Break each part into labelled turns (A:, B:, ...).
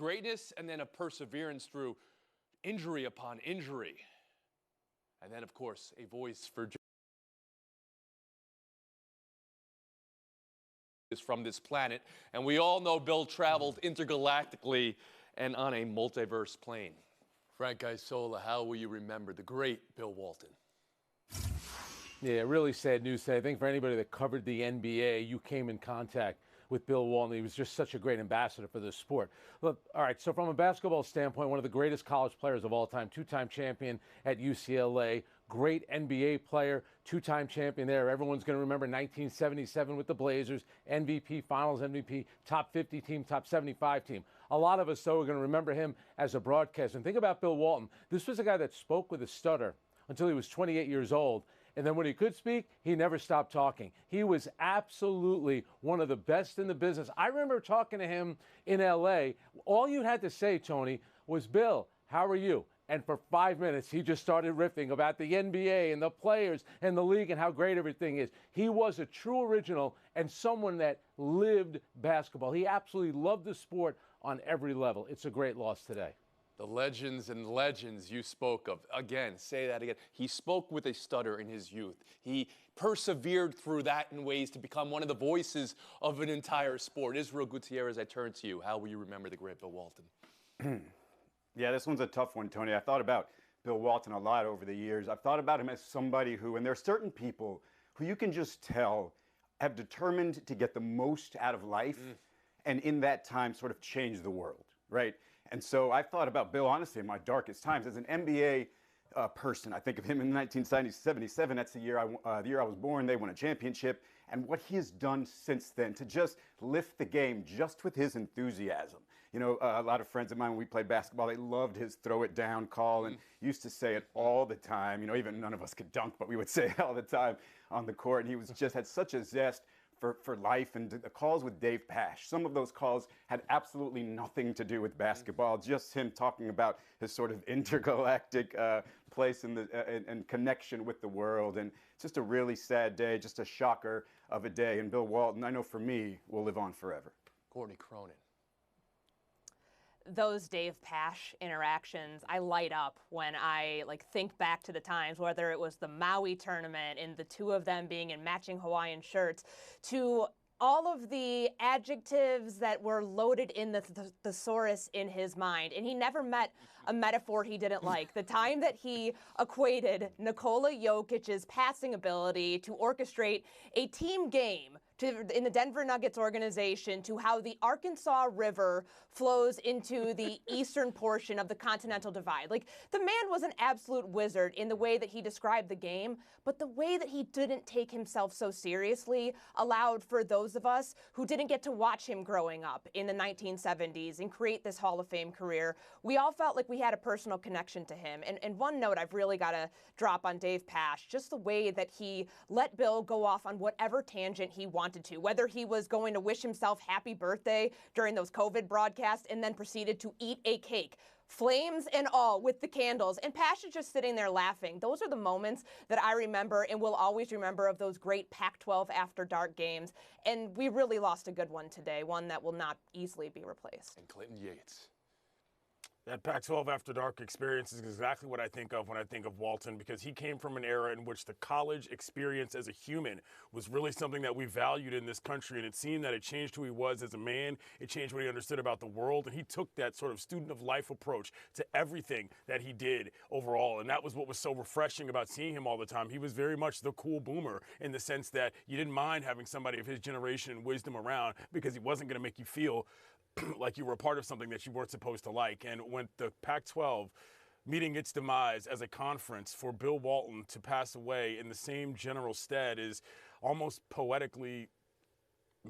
A: greatness and then a perseverance through injury upon injury. And then, of course, a voice for is from this planet. And we all know Bill traveled intergalactically and on a multiverse plane. Frank Isola, how will you remember the great Bill Walton?
B: Yeah, really sad news today. I think for anybody that covered the NBA, you came in contact with Bill Walton. He was just such a great ambassador for this sport. Look, all right, so from a basketball standpoint, one of the greatest college players of all time, two-time champion at UCLA, great NBA player, two-time champion there. Everyone's going to remember 1977 with the Blazers, MVP, Finals MVP, top 50 team, top 75 team. A lot of us, though, are going to remember him as a broadcaster. And think about Bill Walton. This was a guy that spoke with a stutter until he was 28 years old. And then when he could speak, he never stopped talking. He was absolutely one of the best in the business. I remember talking to him in L.A. All you had to say, Tony, was, Bill, how are you? And for 5 minutes, he just started riffing about the NBA and the players and the league and how great everything is. He was a true original and someone that lived basketball. He absolutely loved the sport on every level. It's a great loss today.
A: The legends and legends you spoke of. Again, say that again. He spoke with a stutter in his youth. He persevered through that in ways to become one of the voices of an entire sport. Israel Gutierrez, I turn to you. How will you remember the great Bill Walton?
C: Yeah, this one's a tough one, Tony. I thought about Bill Walton a lot over the years. I've thought about him as somebody who, and there are certain people who you can just tell have determined to get the most out of life and in that time sort of change the world, right? And so I thought about Bill, honestly, in my darkest times. As an NBA person, I think of him in 1977. That's the year I was born. They won a championship. And what he has done since then to just lift the game just with his enthusiasm. You know, a lot of friends of mine, when we played basketball, they loved his throw it down call and used to say it all the time. You know, even none of us could dunk, but we would say it all the time on the court. And he was just had such a zest for life. And the calls with Dave Pasch, some of those calls had absolutely nothing to do with basketball, just him talking about his sort of intergalactic place in and connection with the world. And it's just a really sad day, just a shocker of a day. And Bill Walton, I know for me, will live on forever.
A: Courtney Cronin.
D: Those Dave Pasch interactions, I light up when I think back to the times, whether it was the Maui tournament and the two of them being in matching Hawaiian shirts, to all of the adjectives that were loaded in the thesaurus in his mind. And he never met a metaphor he didn't like. The time that he equated Nikola Jokic's passing ability to orchestrate a team game in the Denver Nuggets organization to how the Arkansas River flows into the eastern portion of the Continental Divide. The man was an absolute wizard in the way that he described the game, but the way that he didn't take himself so seriously allowed for those of us who didn't get to watch him growing up in the 1970s and create this Hall of Fame career. We all felt like we had a personal connection to him. And one note I've really got to drop on Dave Pasch, just the way that he let Bill go off on whatever tangent he wanted to, whether he was going to wish himself happy birthday during those COVID broadcasts and then proceeded to eat a cake, flames and all, with the candles, and Pasch is just sitting there laughing. Those are the moments that I remember and will always remember of those great Pac-12 after dark games. And we really lost a good one today, one that will not easily be replaced.
A: And Clinton Yates.
E: That Pac-12 After Dark experience is exactly what I think of when I think of Walton, because he came from an era in which the college experience as a human was really something that we valued in this country, and it seemed that it changed who he was as a man. It changed what he understood about the world, and he took that sort of student of life approach to everything that he did overall, and that was what was so refreshing about seeing him all the time. He was very much the cool boomer in the sense that you didn't mind having somebody of his generation and wisdom around because he wasn't going to make you feel like you were a part of something that you weren't supposed to like. And when the Pac-12 meeting its demise as a conference, for Bill Walton to pass away in the same general stead is almost poetically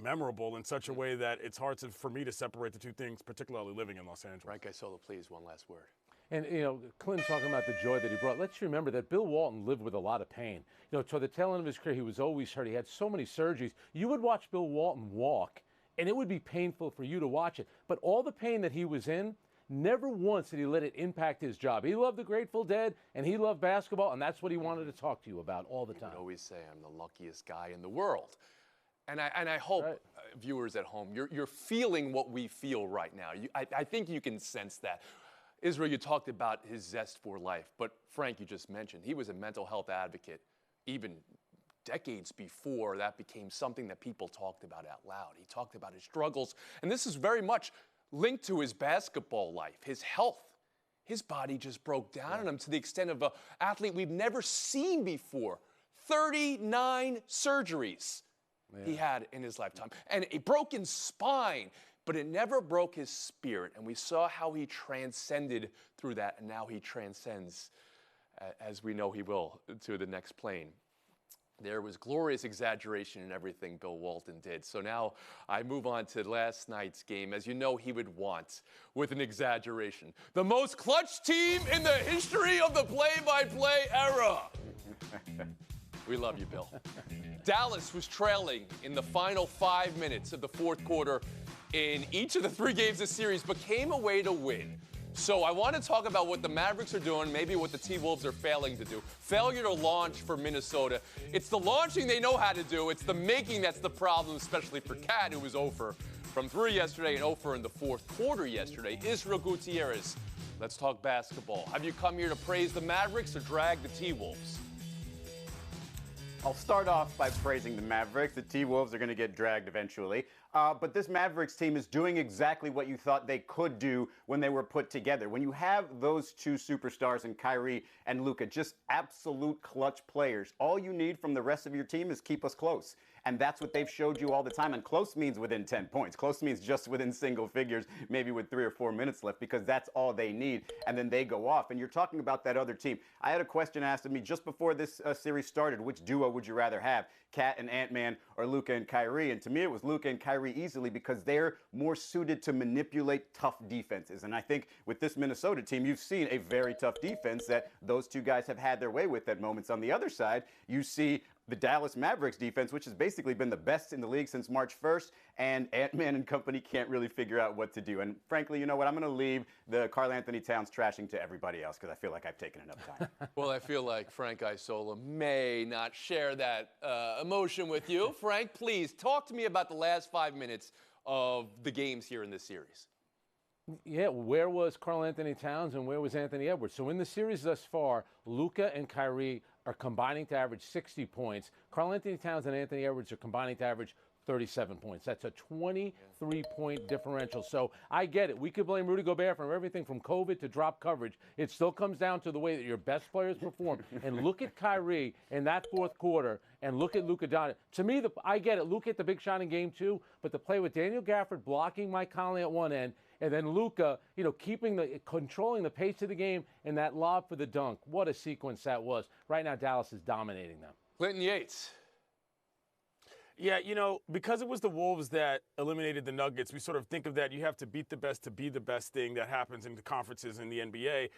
E: memorable in such a way that it's hard for me to separate the two things, particularly living in Los Angeles.
A: Frank Isola, please, one last word.
B: And, Clinton talking about the joy that he brought. Let's remember that Bill Walton lived with a lot of pain. Toward the tail end of his career, he was always hurt. He had so many surgeries. You would watch Bill Walton walk, and it would be painful for you to watch it. But all the pain that he was in, never once did he let it impact his job. He loved the Grateful Dead, and he loved basketball, and that's what he wanted to talk to you about all the time.
A: I always say I'm the luckiest guy in the world. And I hope, viewers at home, you're feeling what we feel right now. I think you can sense that. Israel, you talked about his zest for life, but Frank, you just mentioned, he was a mental health advocate even decades before that became something that people talked about out loud. He talked about his struggles, and this is very much linked to his basketball life, his health. His body just broke down on him to the extent of an athlete we've never seen before. 39 surgeries he had in his lifetime. And a broken spine, but it never broke his spirit. And we saw how he transcended through that, and now he transcends, as we know he will, to the next plane. There was glorious exaggeration in everything Bill Walton did. So now I move on to last night's game. As you know, he would want with an exaggeration. The most clutch team in the history of the play-by-play era. We love you, Bill. Dallas was trailing in the final 5 minutes of the fourth quarter in each of the 3 games this series, but came away to win. So I want to talk about what the Mavericks are doing, maybe what the T-Wolves are failing to do. Failure to launch for Minnesota. It's the launching they know how to do. It's the making that's the problem, especially for Cat, who was 0 from 3 yesterday and 0 in the fourth quarter yesterday. Israel Gutierrez, let's talk basketball. Have you come here to praise the Mavericks or drag the T-Wolves?
C: I'll start off by praising the Mavericks. The T-Wolves are going to get dragged eventually. But this Mavericks team is doing exactly what you thought they could do when they were put together. When you have those 2 superstars in Kyrie and Luka, just absolute clutch players, all you need from the rest of your team is keep us close. And that's what they've showed you all the time. And close means within 10 points. Close means just within single figures, maybe with 3 or 4 minutes left, because that's all they need. And then they go off. And you're talking about that other team. I had a question asked of me just before this series started. Which duo would you rather have? Cat and Ant-Man or Luka and Kyrie? And to me, it was Luka and Kyrie easily because they're more suited to manipulate tough defenses. And I think with this Minnesota team, you've seen a very tough defense that those 2 guys have had their way with at moments. On the other side, you see the Dallas Mavericks defense, which has basically been the best in the league since March 1st, and Ant-Man and company can't really figure out what to do. And frankly, you know what? I'm going to leave the Karl-Anthony Towns trashing to everybody else because I feel like I've taken enough time.
A: Well, I feel like Frank Isola may not share that emotion with you. Frank, please talk to me about the last 5 minutes of the games here in this series.
B: Yeah, where was Karl-Anthony Towns and where was Anthony Edwards? So in the series thus far, Luka and Kyrie are combining to average 60 points. Karl-Anthony Towns and Anthony Edwards are combining to average 37 points. That's a 23-point differential. So I get it. We could blame Rudy Gobert for everything from COVID to drop coverage. It still comes down to the way that your best players perform. And look at Kyrie in that fourth quarter and look at Luka Doncic. To me, I get it. Luka hit the big shot in game 2, but the play with Daniel Gafford blocking Mike Conley at one end and then Luka, controlling the pace of the game and that lob for the dunk. What a sequence that was. Right now, Dallas is dominating them.
A: Clinton Yates.
E: Yeah, because it was the Wolves that eliminated the Nuggets, we sort of think of that you have to beat the best to be the best thing that happens in the conferences in the NBA.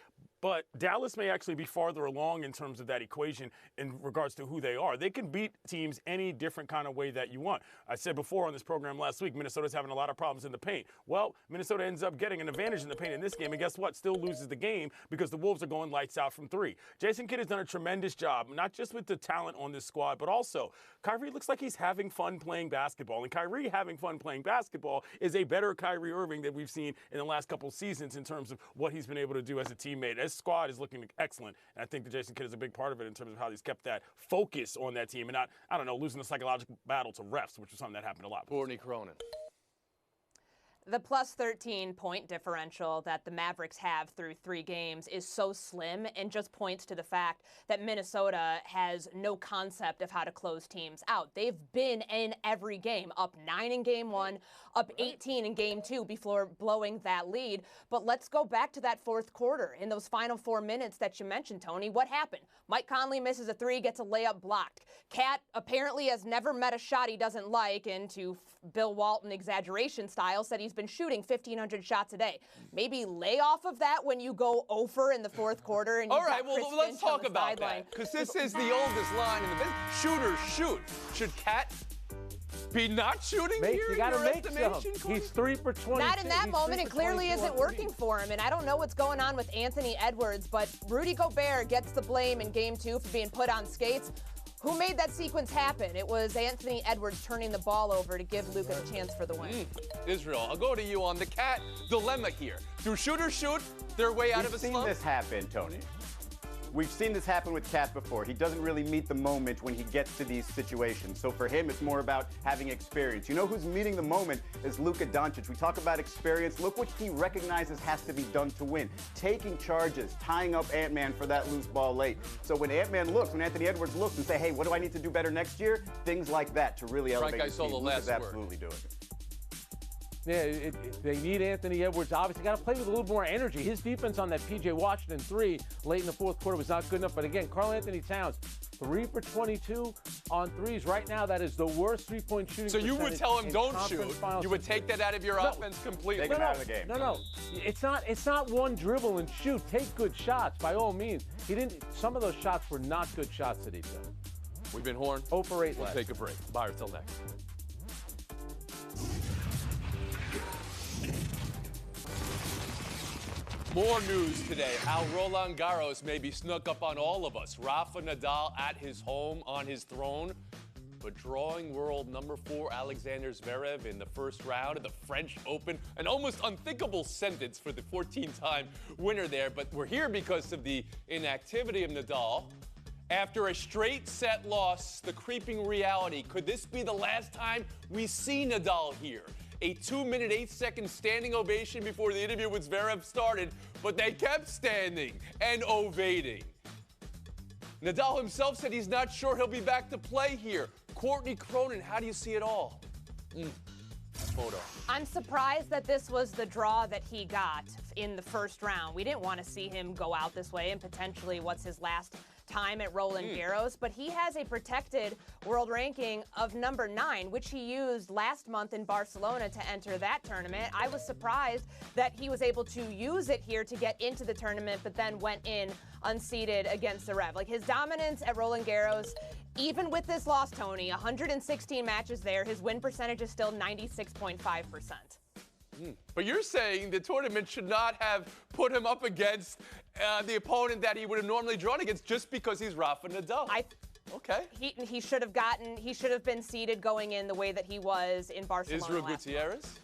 E: But Dallas may actually be farther along in terms of that equation in regards to who they are. They can beat teams any different kind of way that you want. I said before on this program last week, Minnesota's having a lot of problems in the paint. Well, Minnesota ends up getting an advantage in the paint in this game, and guess what? Still loses the game because the Wolves are going lights out from 3. Jason Kidd has done a tremendous job, not just with the talent on this squad, but also Kyrie looks like he's having fun playing basketball. And Kyrie having fun playing basketball is a better Kyrie Irving than we've seen in the last couple seasons in terms of what he's been able to do as a teammate. His squad is looking excellent, and I think that Jason Kidd is a big part of it in terms of how he's kept that focus on that team and not, losing the psychological battle to refs, which was something that happened a lot.
A: Courtney Cronin.
D: The plus 13-point differential that the Mavericks have through 3 games is so slim and just points to the fact that Minnesota has no concept of how to close teams out. They've been in every game, up 9 in game 1, up 18 in game 2 before blowing that lead. But let's go back to that fourth quarter. In those final 4 minutes that you mentioned, Tony, what happened? Mike Conley misses a 3, gets a layup blocked. Cat apparently has never met a shot he doesn't like, and to Bill Walton exaggeration style, said he's been shooting 1,500 shots a day. Maybe lay off of that when you go over in the fourth quarter. And
A: all right, well, let's talk about that, because this is the oldest line in the business. Shooters shoot. Should Cat be not shooting here
B: You got to make some. He's 3 for 20.
D: Not in that moment. It clearly isn't working for him. And I don't know what's going on with Anthony Edwards, but Rudy Gobert gets the blame in game 2 for being put on skates. Who made that sequence happen? It was Anthony Edwards turning the ball over to give Luka the chance for the win.
A: Israel, I'll go to you on the Cat dilemma here. Do shooters shoot their way out of a
C: We've seen
A: slump?
C: this happen, Tony. We've seen this happen with Cat before. He doesn't really meet the moment when he gets to these situations. So for him, it's more about having experience. You know who's meeting the moment is Luka Doncic. We talk about experience. Look what he recognizes has to be done to win. Taking charges, tying up Ant-Man for that loose ball late. So when Ant-Man looks, when Anthony Edwards looks and say, hey, what do I need to do better next year? Things like that to really elevate his team.
A: Isola,
C: Luka's
A: last word.
C: absolutely doing it.
B: Yeah, they need Anthony Edwards. Obviously, got to play with a little more energy. His defense on that P.J. Washington 3 late in the fourth quarter was not good enough. But again, Karl Anthony Towns, 3 for 22 on threes. Right now, that is the worst three-point shooting
A: So you would
B: percentage
A: tell him
B: in
A: don't
B: conference
A: shoot.
B: finals
A: You would
B: history.
A: take that out of your offense completely.
C: Take him out of the game.
B: No. It's not one dribble and shoot. Take good shots by all means. He didn't. Some of those shots were not good shots that he took.
A: We've been Horn.
B: 0 for 8
A: We'll
B: last.
A: take a break. Bye until next. More news today, how Roland Garros may be snuck up on all of us. Rafa Nadal at his home on his throne, but drawing world number 4 Alexander Zverev in the first round of the French Open. An almost unthinkable sentence for the 14-time winner there, but we're here because of the inactivity of Nadal. After a straight set loss, the creeping reality, could this be the last time we see Nadal here? A 2-minute, 8-second standing ovation before the interview with Zverev started, but they kept standing and ovating. Nadal himself said he's not sure he'll be back to play here. Courtney Cronin, how do you see it all? Photo.
D: I'm surprised that this was the draw that he got in the first round. We didn't want to see him go out this way and potentially what's his last time at Roland Garros, but he has a protected world ranking of number 9, which he used last month in Barcelona to enter that tournament. I was surprised that he was able to use it here to get into the tournament, but then went in unseeded against Zverev. Like, his dominance at Roland Garros, even with this loss, Tony, 116 matches there, his win percentage is still 96.5%.
A: But you're saying the tournament should not have put him up against the opponent that he would have normally drawn against just because he's Rafa Nadal. Okay.
D: He should have been seeded going in the way that he was in Barcelona.
A: Israel
D: last month.
A: Gutierrez?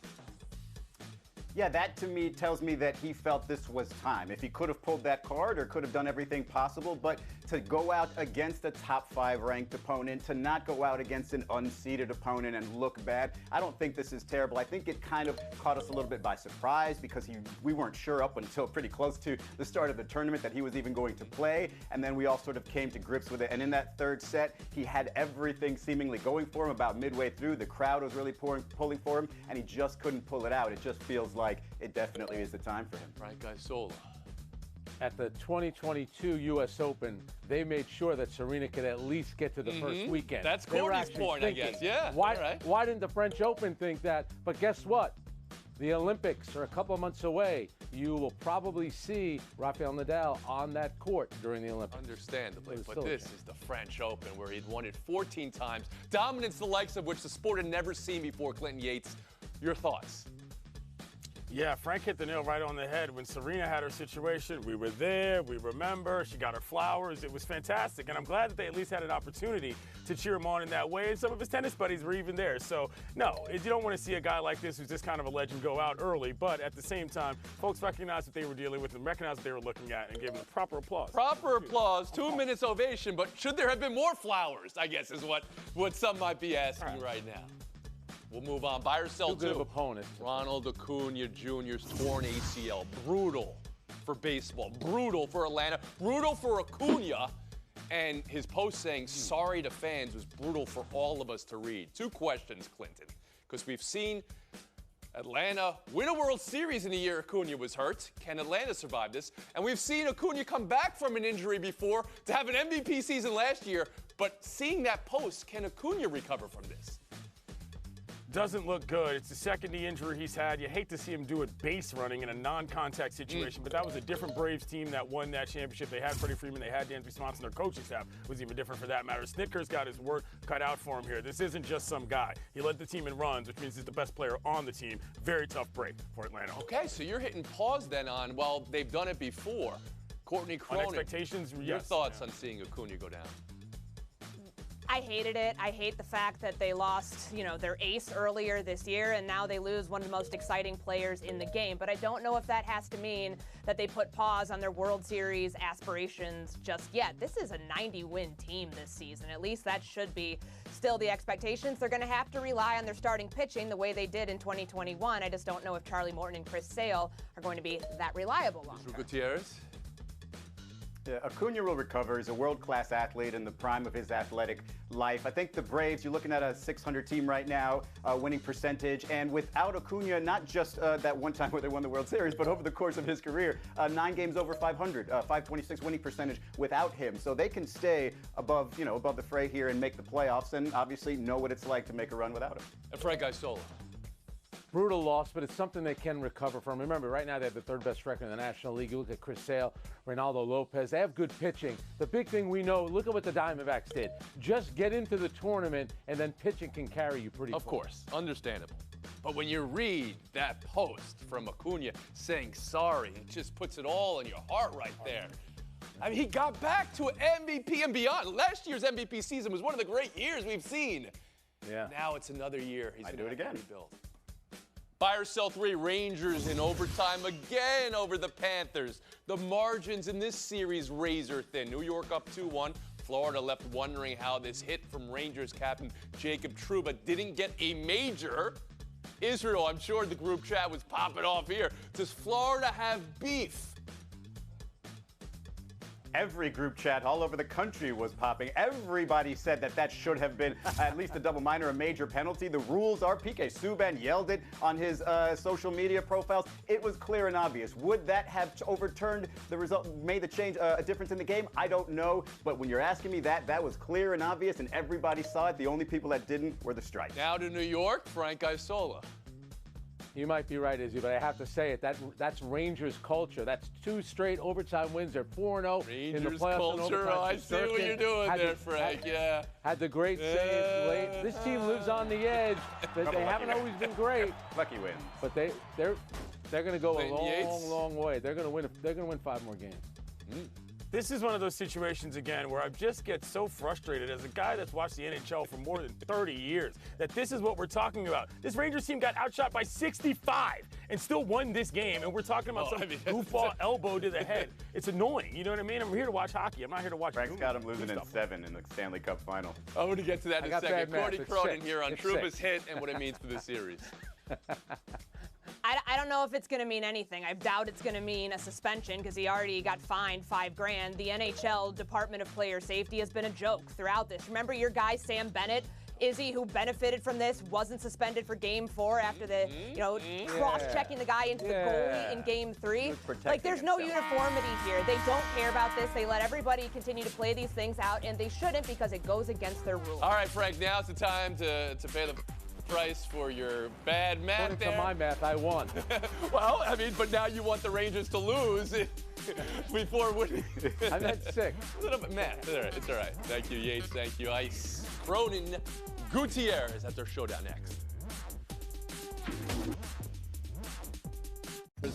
C: Yeah, that to me tells me that he felt this was time. If he could have pulled that card or could have done everything possible, but to go out against a top 5 ranked opponent, to not go out against an unseeded opponent and look bad, I don't think this is terrible. I think it kind of caught us a little bit by surprise because we weren't sure up until pretty close to the start of the tournament that he was even going to play, and then we all sort of came to grips with it. And in that third set, he had everything seemingly going for him about midway through. The crowd was really pulling for him, and he just couldn't pull it out. It just feels like it definitely is the time for him.
A: Frank Isola.
B: At the 2022 U.S. Open, they made sure that Serena could at least get to the first weekend.
A: That's
B: They were
A: Courtney's
B: actually
A: point, I
B: thinking,
A: guess. Yeah,
B: Why,
A: all right.
B: why didn't the French Open think that? But guess what? The Olympics are a couple of months away. You will probably see Rafael Nadal on that court during the Olympics.
A: Understandably,
B: It was
A: but
B: still a
A: this
B: chance.
A: is the French Open where he'd won it 14 times. Dominance the likes of which the sport had never seen before, Clinton Yates. Your thoughts?
E: Yeah, Frank hit the nail right on the head. When Serena had her situation, we were there, we remember, she got her flowers. It was fantastic, and I'm glad that they at least had an opportunity to cheer him on in that way, and some of his tennis buddies were even there. So, no, you don't want to see a guy like this who's just kind of a legend go out early, but at the same time, folks recognized what they were dealing with and recognized what they were looking at and gave him the proper applause.
A: Proper applause, 2 minutes ovation, but should there have been more flowers, I guess is what some might be asking right now. We'll move on. Buy or sell
B: Too good of
A: two.
B: opponent.
A: Ronald Acuna Jr.'s torn ACL. Brutal for baseball. Brutal for Atlanta. Brutal for Acuna. And his post saying sorry to fans was brutal for all of us to read. 2 questions, Clinton. Because we've seen Atlanta win a World Series in the year Acuna was hurt. Can Atlanta survive this? And we've seen Acuna come back from an injury before to have an MVP season last year. But seeing that post, can Acuna recover from this?
E: Doesn't look good. It's the second knee injury he's had. You hate to see him do it base running in a non-contact situation, but that was a different Braves team that won that championship. They had Freddie Freeman, they had Dansby Swanson, their coaching staff was even different for that matter. Snicker's got his work cut out for him here. This isn't just some guy. He led the team in runs, which means he's the best player on the team. Very tough break for Atlanta.
A: Okay, so you're hitting pause then on, well, they've done it before. Courtney
E: On
A: Cronin.
E: expectations,
A: Your
E: yes.
A: thoughts on seeing Acuna go down?
D: I hated it. I hate the fact that they lost, their ace earlier this year, and now they lose one of the most exciting players in the game. But I don't know if that has to mean that they put pause on their World Series aspirations just yet. This is a 90-win team this season. At least that should be still the expectations. They're going to have to rely on their starting pitching the way they did in 2021. I just don't know if Charlie Morton and Chris Sale are going to be that reliable long term.
A: Gutierrez.
C: Yeah, Acuna will recover. He's a world-class athlete in the prime of his athletic life. I think the Braves, you're looking at a 600 team right now, winning percentage. And without Acuna, not just that one time where they won the World Series, but over the course of his career, 9 games over 500, 526 winning percentage without him. So they can stay above the fray here and make the playoffs, and obviously know what it's like to make a run without him.
A: And Frank Isola.
B: Brutal loss, but it's something they can recover from. Remember, right now they have the third best record in the National League. You look at Chris Sale, Reynaldo Lopez. They have good pitching. The big thing we know, look at what the Diamondbacks did. Just get into the tournament, and then pitching can carry you pretty far.
A: Of course, understandable. But when you read that post from Acuna saying sorry, it just puts it all in your heart right there. I mean, he got back to an MVP and beyond. Last year's MVP season was one of the great years we've seen.
B: Yeah.
A: Now it's another year. He's
C: do it again.
A: Rebuild. Buy or sell 3, Rangers in overtime again over the Panthers. The margins in this series razor thin. New York up 2-1. Florida left wondering how this hit from Rangers captain Jacob Trouba didn't get a major. Israel, I'm sure the group chat was popping off here. Does Florida have beef?
C: Every group chat all over the country was popping. Everybody said that should have been at least a double minor, a major penalty. The rules are, PK Subban yelled it on his social media profiles. It was clear and obvious. Would that have overturned the result, made the change a difference in the game? I don't know. But when you're asking me that was clear and obvious, and everybody saw it. The only people that didn't were the strikes.
A: Now to New York, Frank Isola.
B: You might be right, Izzy, but I have to say it. That's Rangers culture. That's 2 straight overtime wins. They're 4-0 in the
A: Rangers
B: playoffs. in
A: culture.
B: overtime.
A: I see what you're doing there, Frank. Yeah.
B: Had the great save late. This team lives on the edge. They haven't always been great,
C: Lucky wins.
B: but they're going to go a
A: Clayton Yates.
B: long way. They're going to win. They're going to win 5 more games.
E: This is one of those situations, again, where I just get so frustrated as a guy that's watched the NHL for more than 30 years that this is what we're talking about. This Rangers team got outshot by 65 and still won this game, and we're talking about some goofball elbow to the head. It's annoying, you know what I mean? I'm here to watch hockey. I'm not here to watch
C: Frank's got him
E: goofy
C: losing in
E: stuff.
C: 7 in the Stanley Cup final.
A: I'm going to get to that in a
B: got
A: second.
B: bad math.
A: Courtney
B: It's
A: Cronin
B: 6.
A: here on
B: It's
A: Trouba's
B: 6.
A: hit and what it means for the series.
D: I don't know if it's going to mean anything. I doubt it's going to mean a suspension because he already got fined $5,000. The NHL Department of Player Safety has been a joke throughout this. Remember your guy Sam Bennett, Izzy, who benefited from this, wasn't suspended for Game 4 after the, cross-checking the guy into the goalie in Game 3. Like, there's no uniformity here. They don't care about this. They let everybody continue to play these things out, and they shouldn't because it goes against their rules.
A: All right, Frank, now's the time to pay the price for your bad math
B: According
A: there.
B: to my math, I won.
A: Well, I mean, but now you want the Rangers to lose before winning.
B: I meant 6.
A: A little bit math. It's all right. It's all right. Thank you, Yates. Thank you, Ice. Cronin, Gutierrez at their showdown next.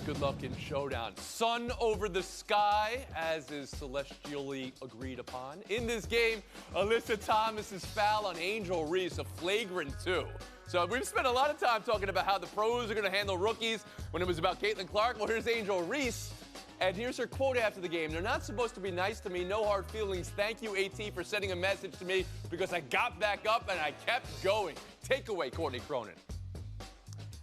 A: Good luck in showdown. Sun over the sky, as is celestially agreed upon. In this game, Alyssa Thomas's foul on Angel Reese, a flagrant 2. So we've spent a lot of time talking about how the pros are going to handle rookies when it was about Caitlin Clark. Well, here's Angel Reese. And here's her quote after the game. They're not supposed to be nice to me. No hard feelings. Thank you, AT, for sending a message to me because I got back up and I kept going. Takeaway, Courtney Cronin.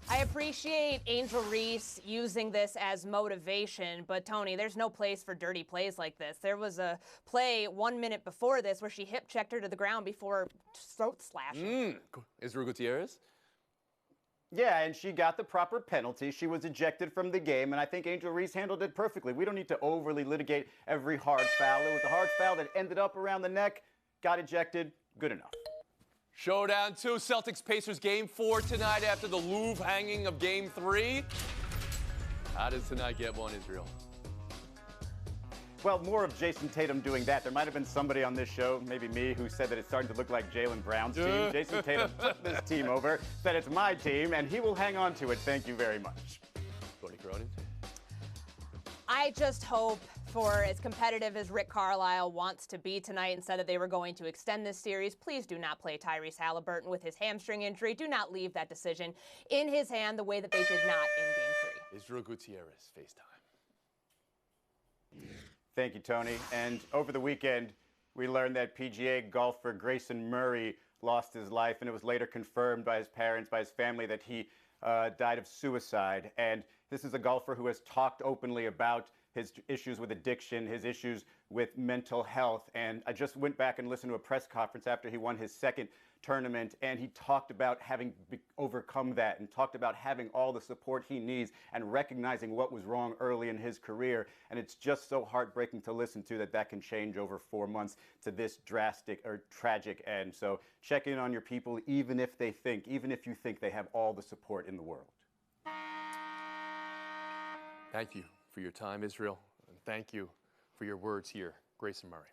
D: I appreciate Angel Reese using this as motivation, but Tony, there's no place for dirty plays like this. There was a play 1 minute before this where she hip-checked her to the ground before throat slashing.
A: Israel Gutierrez?
C: Yeah, and she got the proper penalty. She was ejected from the game, and I think Angel Reese handled it perfectly. We don't need to overly litigate every hard foul. It was a hard foul that ended up around the neck, got ejected, good enough.
A: Showdown 2, Celtics-Pacers Game 4 tonight after the Louvre hanging of Game 3. How does tonight get one, Israel?
C: Well, more of Jason Tatum doing that. There might have been somebody on this show, maybe me, who said that it's starting to look like Jaylen Brown's team. Jason Tatum took this team over, said it's my team, and he will hang on to it. Thank you very much.
A: Courtney Cronin?
D: I just hope for as competitive as Rick Carlisle wants to be tonight and said that they were going to extend this series, please do not play Tyrese Halliburton with his hamstring injury. Do not leave that decision in his hand the way that they did not in Game 3.
A: Israel Gutierrez, FaceTime.
C: Thank you, Tony. And over the weekend, we learned that PGA golfer Grayson Murray lost his life, and it was later confirmed by his parents, by his family, that he died of suicide. And this is a golfer who has talked openly about his issues with addiction, his issues with mental health. And I just went back and listened to a press conference after he won his second tournament, and he talked about having overcome that and talked about having all the support he needs and recognizing what was wrong early in his career. And it's just so heartbreaking to listen to that can change over 4 months to this drastic or tragic end. So check in on your people, even if you think they have all the support in the world.
A: Thank you for your time, Israel, and thank you for your words here, Grayson Murray.